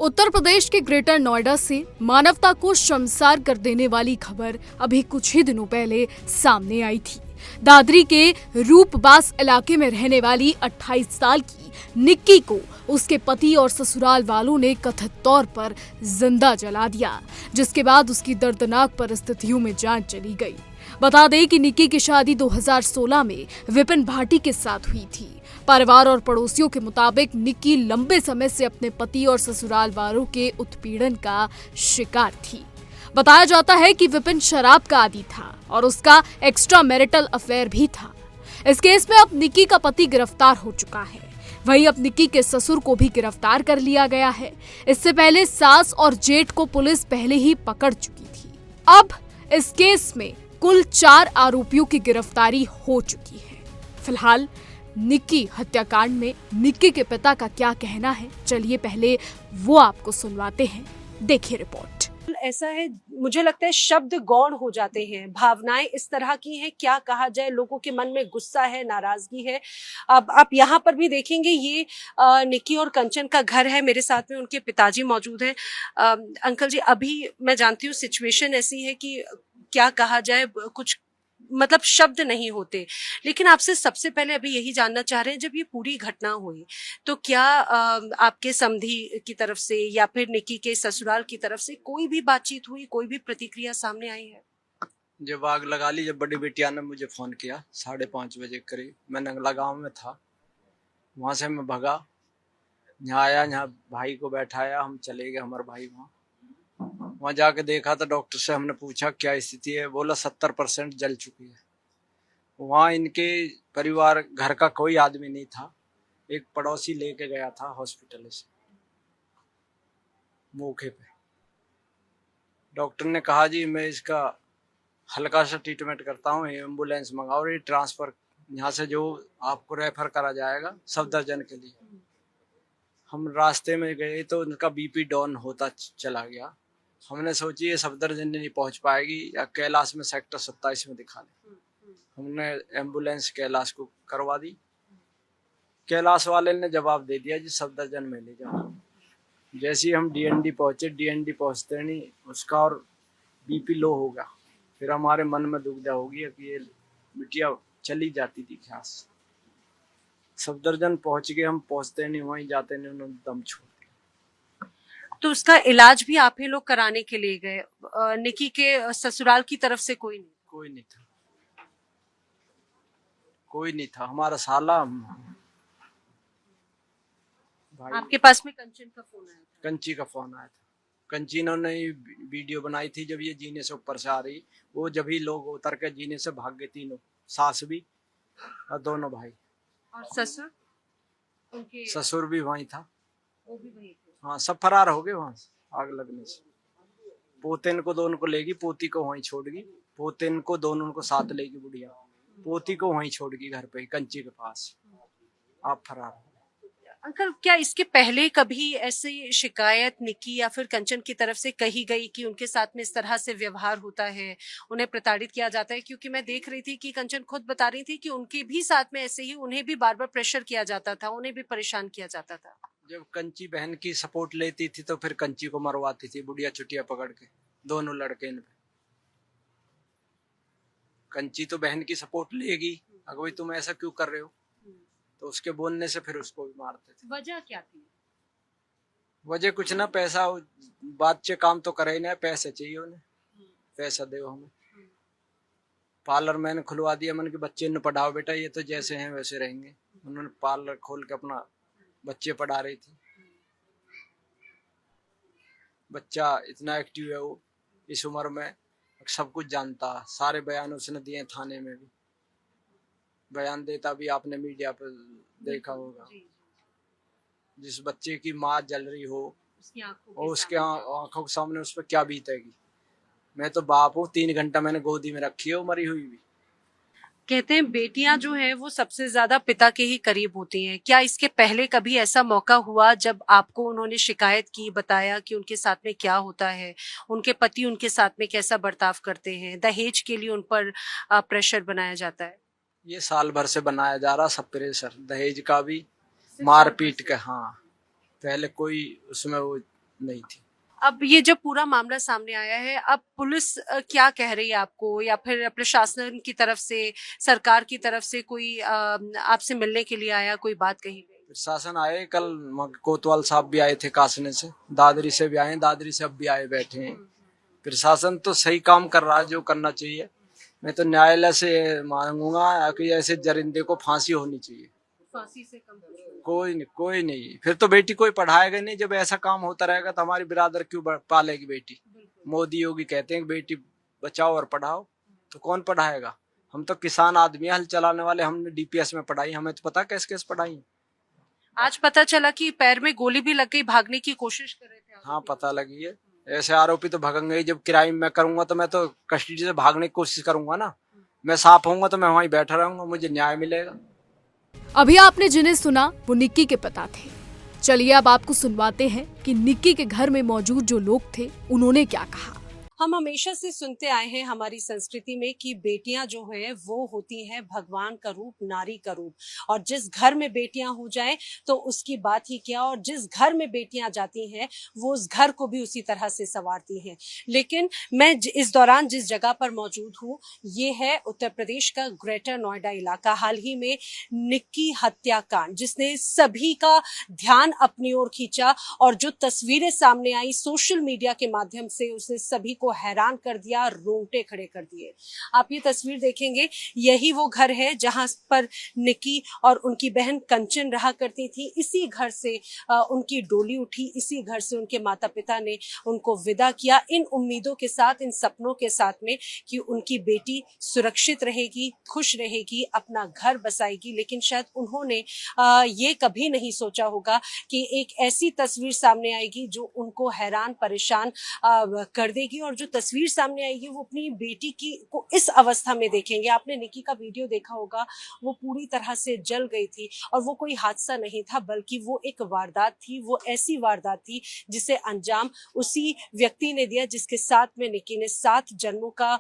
उत्तर प्रदेश के ग्रेटर नोएडा से मानवता को शर्मसार कर देने वाली खबर अभी कुछ ही दिनों पहले सामने आई थी। दादरी के रूपबास इलाके में रहने वाली 28 साल की निक्की को उसके पति और ससुराल वालों ने कथित तौर पर जिंदा जला दिया, जिसके बाद उसकी दर्दनाक परिस्थितियों में जान चली गई। बता दें कि निक्की की शादी 2016 में विपिन भाटी के साथ हुई थी। परिवार और पड़ोसियों के मुताबिक निक्की लंबे समय से अपने पति और ससुराल वालों के उत्पीड़न का शिकार थी। बताया जाता है कि विपिन शराब का आदी था और उसका एक्स्ट्रा मैरिटल अफेयर भी था। इस केस में अब निक्की का पति गिरफ्तार हो चुका है। वहीं अब निक्की के ससुर को भी गिरफ्तार कर लिया गया है। इससे पहले सास और जेठ को पुलिस पहले ही पकड़ चुकी थी। अब इस केस में कुल 4 आरोपियों की गिरफ्तारी हो चुकी है। फिलहाल निक्की हत्याकांड में निक्की के पिता का क्या कहना है, चलिए पहले वो आपको सुनवाते हैं। देखिए रिपोर्ट। ऐसा है, मुझे लगता है शब्द गौण हो जाते हैं, भावनाएं इस तरह की हैं, क्या कहा जाए। लोगों के मन में गुस्सा है, नाराजगी है। अब आप यहाँ पर भी देखेंगे, ये निक्की और कंचन का घर है। मेरे साथ में उनके पिताजी मौजूद हैं। अंकल जी, अभी मैं जानती हूँ सिचुएशन ऐसी है कि क्या कहा जाए, कुछ मतलब शब्द नहीं होते। लेकिन आपसे सबसे पहले अभी यही जानना चाह रहे हैं, जब ये पूरी घटना हुई तो क्या आपके समधी की तरफ से या फिर निक्की के ससुराल की तरफ से कोई भी बातचीत हुई, कोई भी प्रतिक्रिया सामने आई है? जब आग लगा ली, जब बड़ी बेटिया ने मुझे फोन किया 5:30 बजे करीब, मैं नंगला गांव में था। वहां से मैं भगा, यहाँ आया, यहाँ भाई को बैठाया, हम चले गए हमारे भाई वहाँ जाके देखा तो डॉक्टर से हमने पूछा क्या स्थिति है, बोला 70% जल चुकी है। वहाँ इनके परिवार घर का कोई आदमी नहीं था। एक पड़ोसी लेके गया था हॉस्पिटल से। मौके पे डॉक्टर ने कहा जी मैं इसका हल्का सा ट्रीटमेंट करता हूँ, एम्बुलेंस मंगाओ, ये ट्रांसफर यहाँ से जो आपको रेफर करा जाएगा सफदरजंग के लिए। हम रास्ते में गए तो उनका बीपी डाउन होता चला गया। हमने सोची ये सफदरजंग नहीं पहुंच पाएगी, या कैलाश में सेक्टर 27 में दिखा ले। हमने एम्बुलेंस कैलाश को करवा दी। कैलाश वाले ने जवाब दे दिया जी सफदरजंग में ले जाओ। जैसे ही हम डीएनडी पहुंचे, डीएनडी पहुंचते नहीं उसका और बीपी लो हो गया। फिर हमारे मन में दुविधा होगी कि ये बिटिया चली जाती थी क्या। सफदरजंग पहुंच गए, हम पहुंचते नहीं, वहीं जाते नहीं, उन्होंने दम छोड़। तो उसका इलाज भी आप ही लोग कराने के लिए गए? निक्की के ससुराल की तरफ से कोई नहीं? कोई नहीं था, कोई नहीं था। हमारा साला भाई। आपके पास में कंचन का फोन आया था? कंची का फोन आया था। कंची ने वीडियो बनाई थी जब ये जीने से ऊपर से आ रही, वो जब ही लोग उतर के जीने से भाग गए, तीनों, सास भी और दोनों भाई। और ससुर? उनके ससुर भी वहीं था, वो भी वहीं थे? हाँ, सब फरार हो गए वहां से आग लगने से। पोतेन को दोनों को लेगी, पोती को वहीं छोड़ गई। पोतेन को दोनों को साथ लेगी बुढ़िया, पोती को वहीं छोड़ गई घर पे कंची के पास। आप फरार हो। अंकल, क्या इसके पहले कभी ऐसी शिकायत निक्की या फिर कंचन की तरफ से कही गई कि उनके साथ में इस तरह से व्यवहार होता है, उन्हें प्रताड़ित किया जाता है? क्योंकि मैं देख रही थी कि कंचन खुद बता रही थी कि उनके भी साथ में ऐसे ही उन्हें भी बार बार प्रेशर किया जाता था, उन्हें भी परेशान किया जाता था। जब कंची बहन की सपोर्ट लेती थी तो फिर कंची को मरवाती थी बुढ़िया चुटिया पकड़ के, दोनों लड़के इन पे। कंची तो बहन की सपोर्ट लेगी, अगर भाई तुम ऐसा क्यों कर रहे हो, तो उसके बोलने से फिर उसको भी मारते थे। वजह क्या थी? वजह कुछ ना, पैसा, बातचीत काम तो करे ना, पैसे चाहिए उन्हें, पैसा दो हमें। पार्लर मैंने खुलवा दिया, मैंने कि बच्चे ने पढ़ाओ बेटा, ये तो जैसे हैं वैसे रहेंगे। उन्होंने पार्लर खोल के अपना बच्चे पढ़ा रही थी। बच्चा इतना एक्टिव है वो, इस उम्र में सब कुछ जानता, सारे बयान उसने दिए थाने में भी बयान देता भी, आपने मीडिया पर देखा होगा। जिस बच्चे की माँ जल रही हो और उसके आंखों के सामने उस पर क्या बीतेगी। मैं तो बाप हूँ, 3 घंटा मैंने गोदी में रखी है, वो मरी हुई भी। कहते हैं बेटियां जो है वो सबसे ज्यादा पिता के ही करीब होती हैं। क्या इसके पहले कभी ऐसा मौका हुआ जब आपको उन्होंने शिकायत की, बताया कि उनके साथ में क्या होता है, उनके पति उनके साथ में कैसा बर्ताव करते हैं, दहेज के लिए उन पर प्रेशर बनाया जाता है? ये साल भर से बनाया जा रहा सब प्रेशर, दहेज का भी, मारपीट का। हाँ, पहले कोई उसमें वो नहीं थी। अब ये जब पूरा मामला सामने आया है, अब पुलिस क्या कह रही है आपको, या फिर प्रशासन की तरफ से, सरकार की तरफ से कोई आपसे मिलने के लिए आया, कोई बात कही गई? प्रशासन आए कल, कोतवाल साहब भी आए थे कासने से, दादरी से भी आए, दादरी से अब भी आए बैठे हैं। प्रशासन तो सही काम कर रहा है जो करना चाहिए। मैं तो न्यायालय से मांगूंगा कि ऐसे दरिंदे को फांसी होनी चाहिए। फांसी से कम कुछ नहीं। कोई नहीं, फिर तो बेटी कोई पढ़ाएगा नहीं। जब ऐसा काम होता रहेगा तो हमारी बिरादर क्यों पालेगी बेटी? मोदी योगी कहते हैं कि बेटी बचाओ और पढ़ाओ, तो कौन पढ़ाएगा? हम तो किसान आदमी, हल चलाने वाले, हमने डीपीएस में पढ़ाई, हमें तो पता कैसे कैसे पढ़ाई। आज पता चला कि पैर में गोली भी लग गई, भागने की कोशिश कर रहे थे। हाँ पता लगी है। ऐसे आरोपी तो भगेंगे ही। जब क्राइम मैं करूंगा तो मैं तो कस्टडी से भागने की कोशिश करूंगा ना। मैं साफ होऊंगा तो मैं वहीं बैठा रहूंगा, मुझे न्याय मिलेगा। अभी आपने जिन्हें सुना वो निक्की के पिता थे। चलिए अब आपको सुनवाते हैं कि निक्की के घर में मौजूद जो लोग थे उन्होंने क्या कहा। हम हमेशा से सुनते आए हैं हमारी संस्कृति में कि बेटियां जो है वो होती हैं भगवान का रूप, नारी का रूप, और जिस घर में बेटियां हो जाएं तो उसकी बात ही क्या, और जिस घर में बेटियां जाती हैं वो उस घर को भी उसी तरह से संवारती हैं। लेकिन मैं इस दौरान जिस जगह पर मौजूद हूँ ये है उत्तर प्रदेश का ग्रेटर नोएडा इलाका। हाल ही में निक्की हत्याकांड जिसने सभी का ध्यान अपनी ओर खींचा, और जो तस्वीरें सामने आई सोशल मीडिया के माध्यम से उसने सभी को हैरान कर दिया, रोंगटे खड़े कर दिए। आप ये तस्वीर देखेंगे, यही वो घर है जहां पर निक्की और उनकी बहन कंचन रहा करती थी। इसी घर से उनकी डोली उठी, इसी घर से उनके माता पिता ने उनको विदा किया, इन उम्मीदों के साथ, इन सपनों के साथ में कि उनकी बेटी सुरक्षित रहेगी, खुश रहेगी, अपना घर बसाएगी। लेकिन शायद उन्होंने ये कभी नहीं सोचा होगा कि एक ऐसी तस्वीर सामने आएगी जो उनको हैरान परेशान कर देगी, और जो तस्वीर सामने आएगी वो अपनी बेटी की को इस अवस्था में देखेंगे। आपने निक्की का वीडियो देखा होगा, वो पूरी तरह से जल गई थी, और वो कोई हादसा नहीं था बल्कि वो एक वारदात थी। वो ऐसी वारदात थी जिसे अंजाम उसी व्यक्ति ने दिया जिसके साथ में निक्की ने 7 जन्मों का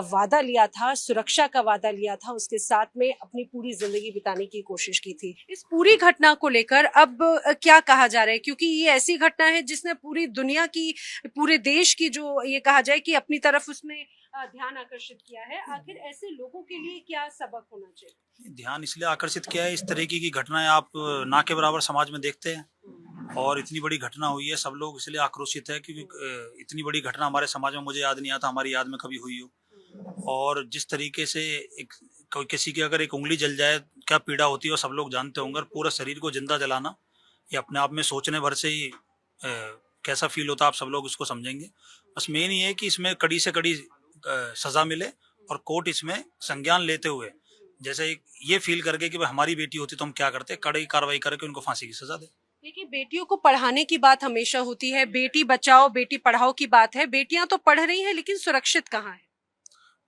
वादा लिया था, सुरक्षा का वादा लिया था, उसके साथ में अपनी पूरी जिंदगी बिताने की कोशिश की थी। इस पूरी घटना को लेकर अब क्या कहा जा रहा है, क्योंकि ये ऐसी घटना है जिसने पूरी दुनिया की, पूरे देश की, जो ये कहा जाए कि अपनी तरफ उसने ध्यान आकर्षित किया है। आखिर ऐसे लोगों के लिए क्या सबक होना चाहिए? ध्यान इसलिए आकर्षित किया है, इस तरीके की घटनाएं आप ना के बराबर समाज में देखते हैं, और इतनी बड़ी घटना हुई है, सब लोग इसलिए आक्रोशित है क्योंकि इतनी बड़ी घटना हमारे समाज में मुझे याद नहीं आता हमारी याद में कभी हुई हो। और जिस तरीके से कोई किसी की अगर एक उंगली जल जाए क्या पीड़ा होती है वो सब लोग जानते होंगे, और पूरा शरीर को जिंदा जलाना ये अपने आप में सोचने भर से ही कैसा फील होता है आप सब लोग इसको समझेंगे। बस मेन ये है कि इसमें कड़ी से कड़ी सजा मिले, और कोर्ट इसमें संज्ञान लेते हुए जैसे ये फील करके कि भाई हमारी बेटी होती तो हम क्या करते, कड़ी कार्रवाई करके उनको फांसी की सजा दे। देखिए, बेटियों को पढ़ाने की बात हमेशा होती है, बेटी बचाओ बेटी पढ़ाओ की बात है। बेटियां तो पढ़ रही हैं लेकिन सुरक्षित कहाँ है?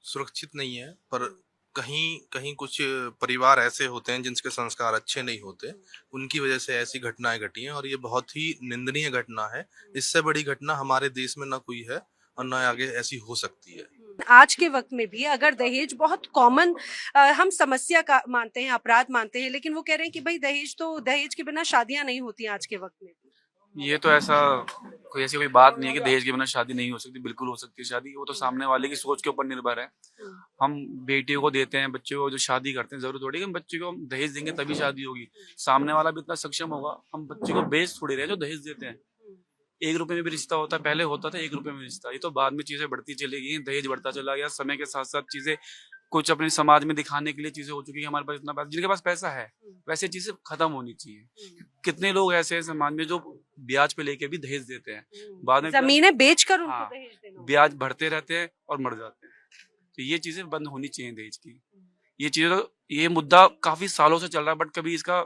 सुरक्षित नहीं है, पर कहीं कहीं कुछ परिवार ऐसे होते हैं जिनके संस्कार अच्छे नहीं होते, उनकी वजह से ऐसी घटनाएं घटी हैं, और ये बहुत ही निंदनीय घटना है। इससे बड़ी घटना हमारे देश में ना कोई है और ना आगे ऐसी हो सकती है। आज के वक्त में भी अगर दहेज बहुत कॉमन हम समस्या का मानते हैं, अपराध मानते हैं, लेकिन वो कह रहे हैं कि भाई दहेज के बिना शादियां नहीं होती आज के वक्त में। ये तो ऐसा कोई बात नहीं है कि दहेज के बिना शादी नहीं हो सकती, बिल्कुल हो सकती है शादी। वो तो सामने वाले की सोच के ऊपर निर्भर है। हम बेटियों को देते हैं, बच्चों को जो शादी करते हैं, जरूर थोड़ी कि हम बच्चे को हम दहेज देंगे तभी शादी होगी। सामने वाला भी इतना सक्षम होगा, हम बच्चे को बेच थोड़ी रहे जो दहेज देते हैं। 1 रुपए में भी रिश्ता होता है, पहले होता था 1 रुपए में रिश्ता, ये तो बाद में चीजें बढ़ती चली गई, दहेज बढ़ता चला गया। समय के साथ साथ चीजें कुछ अपने समाज में दिखाने के लिए चीजें हो चुकी है, हमारे पास इतना पैसा, जिनके पास पैसा है वैसे चीजें खत्म होनी चाहिए। कितने लोग ऐसे हैं समाज में जो ब्याज पे लेके भी दहेज देते हैं, बाद में जमीनें बेचकर उनको हाँ, दहेज देना, ब्याज भरते रहते हैं और मर जाते हैं। तो ये चीजें बंद होनी चाहिए दहेज की। ये चीजें तो ये मुद्दा काफी सालों से चल रहा है, बट कभी इसका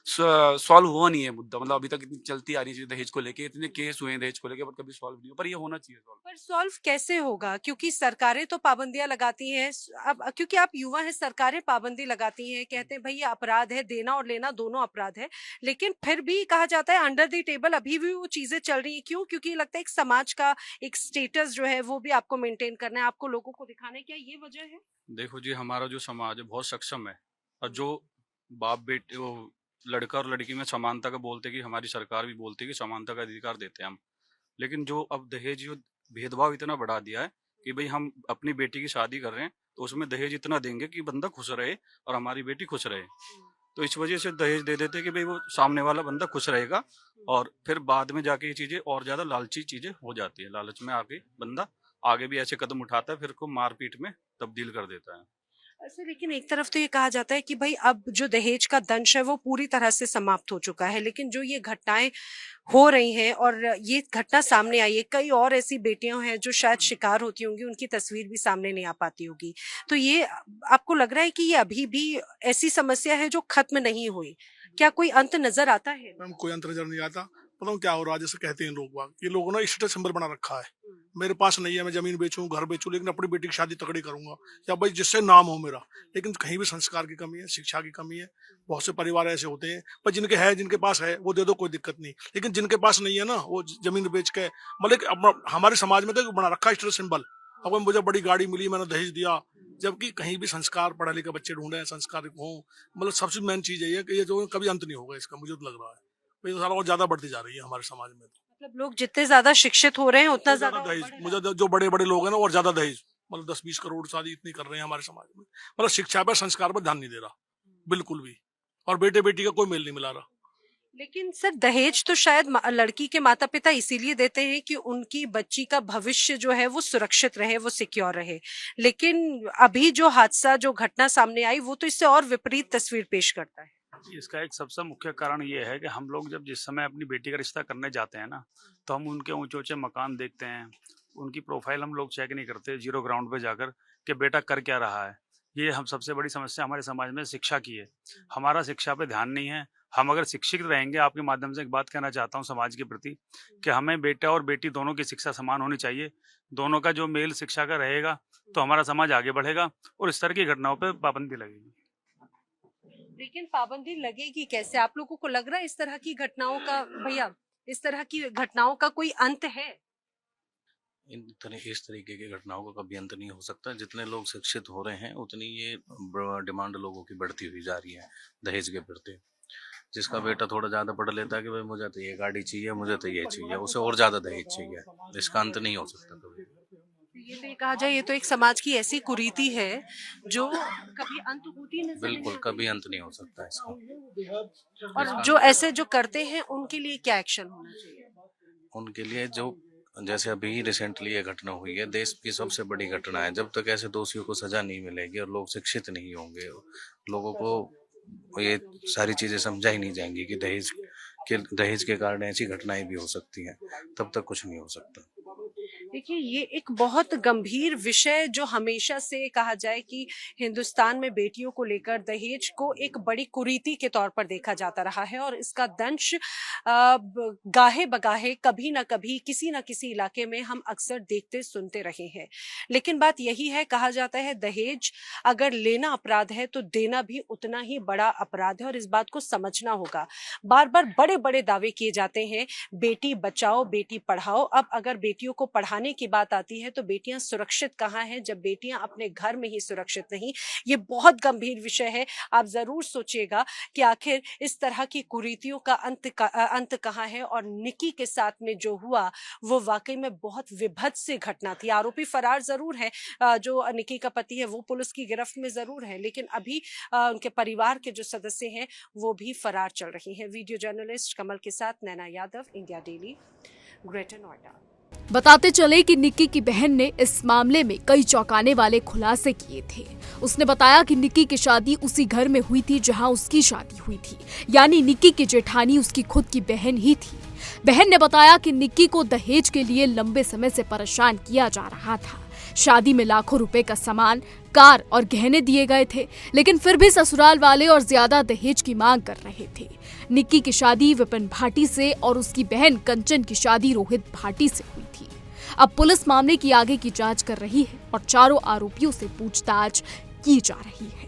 सॉल्व हुआ नहीं है मुद्दा। मतलब अभी तक इतनी चलती आ रही है दहेज को लेके, इतने केस हुए हैं दहेज को लेके, बट कभी सॉल्व नहीं हुआ। पर ये होना चाहिए सॉल्व। पर सॉल्व कैसे होगा, क्योंकि सरकारें तो पाबंदियां लगाती हैं। अब क्योंकि आप युवा हैं, सरकारें पाबंदी लगाती हैं, कहते हैं भाई ये अपराध है, देना और लेना दोनों अपराध है, लेकिन फिर भी कहा जाता है अंडर द टेबल अभी भी वो चीजें चल रही है। क्यों? क्योंकि लगता है एक समाज का एक स्टेटस जो है वो भी आपको मेंटेन करना है, आपको लोगों को दिखाना है। क्या ये वजह है? देखो जी, हमारा जो समाज है बहुत सक्षम है, और जो बाप बेटे वो लड़का और लड़की में समानता का बोलते कि हमारी सरकार भी बोलती है कि समानता का अधिकार देते हैं हम, लेकिन जो अब दहेज जो भेदभाव इतना बढ़ा दिया है कि भाई हम अपनी बेटी की शादी कर रहे हैं तो उसमें दहेज इतना देंगे कि बंदा खुश रहे और हमारी बेटी खुश रहे। तो इस वजह से दहेज दे देते कि भाई वो सामने वाला बंदा खुश रहेगा, और फिर बाद में जाके ये चीजें और ज्यादा लालची चीजें हो जाती है। लालच में आके बंदा आगे भी ऐसे कदम उठाता है, फिर को मारपीट में तब्दील कर देता है। अच्छा, लेकिन एक तरफ तो ये कहा जाता है कि भाई अब जो दहेज का दंश है वो पूरी तरह से समाप्त हो चुका है, लेकिन जो ये घटनाएं हो रही हैं और ये घटना सामने आई है, कई और ऐसी बेटियां हैं जो शायद शिकार होती होंगी, उनकी तस्वीर भी सामने नहीं आ पाती होगी। तो ये आपको लग रहा है कि ये अभी भी ऐसी समस्या है जो खत्म नहीं हुई? क्या कोई अंत नजर आता है? मैम कोई अंतर नजर नहीं आता। पता हूँ क्या हो रहा है, जैसे कहते हैं लोग बाग, ये लोगों ने स्टेटस सिंबल बना रखा है। मेरे पास नहीं है, मैं जमीन बेचूं, घर बेचूं, लेकिन अपनी बेटी की शादी तगड़ी करूंगा, या भाई जिससे नाम हो मेरा। लेकिन कहीं भी संस्कार की कमी है, शिक्षा की कमी है। बहुत से परिवार ऐसे होते हैं, पर जिनके है, जिनके पास है वो दे दो, कोई दिक्कत नहीं। लेकिन जिनके पास नहीं है ना, वो जमीन बेच के, मतलब हमारे समाज में तो बना रखा है स्टेटस सिंबल। अब मुझे बड़ी गाड़ी मिली, मैंने दहेज दिया, जबकि कहीं भी संस्कार, पढ़े लिखे बच्चे ढूंढे, संस्कार हो। मतलब सबसे मेन चीज है कि ये जो कभी अंत नहीं होगा इसका, मुझे तो लग रहा है। ये सारा और ज्यादा बढ़ती जा रही है हमारे समाज में। मतलब लोग जितने ज्यादा शिक्षित हो रहे हैं उतना ज्यादा दहेज, मुझे जो बड़े बड़े लोग हैं ना, और ज्यादा दहेज, मतलब 10-20 करोड़ शादी इतनी कर रहे हैं हमारे समाज में। मतलब शिक्षा पर, संस्कार पर ध्यान नहीं दे रहा बिल्कुल भी, और बेटे बेटी का कोई मेल नहीं मिला रहा। लेकिन सर, दहेज तो शायद लड़की के माता पिता इसीलिए देते हैं कि उनकी बच्ची का भविष्य जो है वो सुरक्षित रहे, वो सिक्योर रहे। लेकिन अभी जो हादसा, जो घटना सामने आई, वो तो इससे और विपरीत तस्वीर पेश करता है। इसका एक सबसे मुख्य कारण ये है कि हम लोग जब जिस समय अपनी बेटी का रिश्ता करने जाते हैं ना, तो हम उनके ऊंचे ऊंचे मकान देखते हैं, उनकी प्रोफाइल हम लोग चेक नहीं करते जीरो ग्राउंड पे जाकर कि बेटा कर क्या रहा है। ये हम सबसे बड़ी समस्या हमारे समाज में शिक्षा की है। हमारा शिक्षा पे ध्यान नहीं है। हम अगर शिक्षित रहेंगे, आपके माध्यम से एक बात कहना चाहता हूँ समाज के प्रति, कि हमें बेटा और बेटी दोनों की शिक्षा समान होनी चाहिए। दोनों का जो मेल शिक्षा का रहेगा तो हमारा समाज आगे बढ़ेगा और इस तरह की घटनाओं पर पाबंदी लगेगी। लेकिन पाबंदी लगेगी कैसे? आप लोगों को लग रहा है इस तरह की घटनाओं का, भैया, इस तरह की घटनाओं का कोई अंत है? इस तरीके की घटनाओं का कभी अंत नहीं हो सकता। जितने लोग शिक्षित हो रहे हैं उतनी ये डिमांड लोगों की बढ़ती हुई जा रही है दहेज के प्रति। जिसका बेटा थोड़ा ज्यादा पढ़ लेता है कि भाई मुझे तो ये गाड़ी चाहिए, मुझे तो ये चाहिए, उसे और ज्यादा दहेज चाहिए। इसका अंत नहीं हो सकता कभी। ये तो ये कहा जाए, ये तो एक समाज की ऐसी कुरीति है जो कभी अंत होती नहीं। बिल्कुल कभी अंत नहीं हो सकता इसका। और जो ऐसे जो करते हैं उनके लिए क्या एक्शन होना चाहिए? उनके लिए जो, जैसे अभी रिसेंटली ये घटना हुई है, देश की सबसे बड़ी घटना है। जब तक ऐसे दोषियों को सजा नहीं मिलेगी और लोग शिक्षित नहीं होंगे, लोगों को ये सारी चीजें समझाई नहीं जाएंगी कि दहेज के कारण ऐसी घटनाएं भी हो सकती हैं, तब तक कुछ नहीं हो सकता। देखिए, ये एक बहुत गंभीर विषय जो हमेशा से कहा जाए कि हिंदुस्तान में बेटियों को लेकर दहेज को एक बड़ी कुरीति के तौर पर देखा जाता रहा है, और इसका दंश गाहे बगाहे कभी ना कभी किसी ना किसी इलाके में हम अक्सर देखते सुनते रहे हैं। लेकिन बात यही है, कहा जाता है दहेज अगर लेना अपराध है तो देना भी उतना ही बड़ा अपराध है, और इस बात को समझना होगा। बार बार बड़े बड़े दावे किए जाते हैं, बेटी बचाओ, बेटी पढ़ाओ। अब अगर बेटियों को पढ़ाने की बात आती है तो बेटियां सुरक्षित कहाँ हैं जब बेटियां अपने घर में ही सुरक्षित नहीं? ये बहुत गंभीर विषय है। आप जरूर सोचिएगा कि आखिर इस तरह की कुरीतियों का अंत कहाँ है। और निक्की के साथ में जो हुआ वो वाकई में बहुत विभत्स घटना थी। आरोपी फरार जरूर है, जो निक्की का पति है वो पुलिस की गिरफ्त में जरूर है, लेकिन अभी उनके परिवार के जो सदस्य हैं वो भी फरार चल रही हैं। वीडियो जर्नलिस्ट कमल के साथ Naina Yadav, India Daily, Greater Noida. बताते चले कि निक्की की बहन ने इस मामले में कई चौंकाने वाले खुलासे किए थे। उसने बताया कि निक्की की शादी उसी घर में हुई थी जहां उसकी शादी हुई थी, यानी निक्की की जेठानी उसकी खुद की बहन ही थी। बहन ने बताया कि निक्की को दहेज के लिए लंबे समय से परेशान किया जा रहा था। शादी में लाखों रुपए का सामान, कार और गहने दिए गए थे, लेकिन फिर भी ससुराल वाले और ज्यादा दहेज की मांग कर रहे थे। निक्की की शादी विपिन भाटी से और उसकी बहन कंचन की शादी रोहित भाटी से हुई थी। अब पुलिस मामले की आगे की जांच कर रही है और चारों आरोपियों से पूछताछ की जा रही है।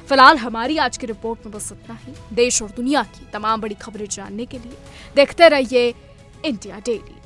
फिलहाल हमारी आज की रिपोर्ट में बस इतना ही। देश और दुनिया की तमाम बड़ी खबरें जानने के लिए देखते रहिए इंडिया डेली।